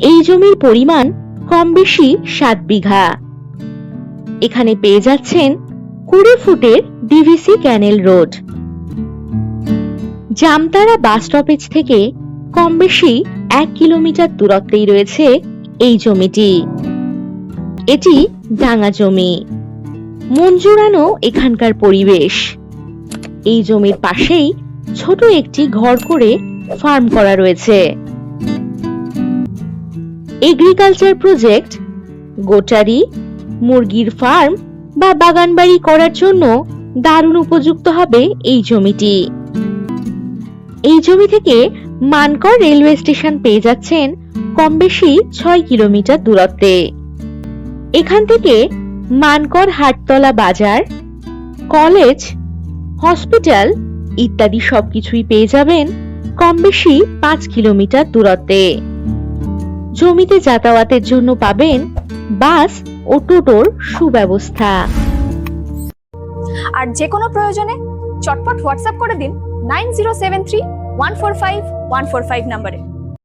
এই জমির পরিমাণ কম বেশি 7 বিঘা। এখানে পেয়ে যাচ্ছেন 20 ফুটের ডিভিসি ক্যানেল রোড। জামতারা বাস স্টপেজ থেকে কম বেশি 1 কিলোমিটার দূরত্বেই রয়েছে এই জমিটি। এটি ডাঙা জমি, মন জুড়ানো এখানকার পরিবেশ। এই জমির পাশেই ছোট একটি ঘর করে ফার্ম করা রয়েছে। এগ্রিকালচার প্রজেক্ট, গোটারি, মুরগির ফার্ম বা বাগানবাড়ি করার জন্য দারুণ উপযুক্ত হবে এই জমিটি। এই জমি থেকে মানকর রেলওয়ে স্টেশন পেয়ে যাচ্ছেন কম বেশি 6 কিলোমিটার দূরত্বে। এখান থেকে মানকর হাটতলা বাজার, কলেজ, হসপিটাল ইত্যাদি সবকিছুই পেয়ে যাবেন কম বেশি 5 কিলোমিটার দূরত্বে। জমিতে যাতায়াতের জন্য পাবেন বাস ও টোটোর সুব্যবস্থা। আর যে কোনো প্রয়োজনে চটপট হোয়াটসঅ্যাপ করে দিন 9073 145 145 নম্বরে।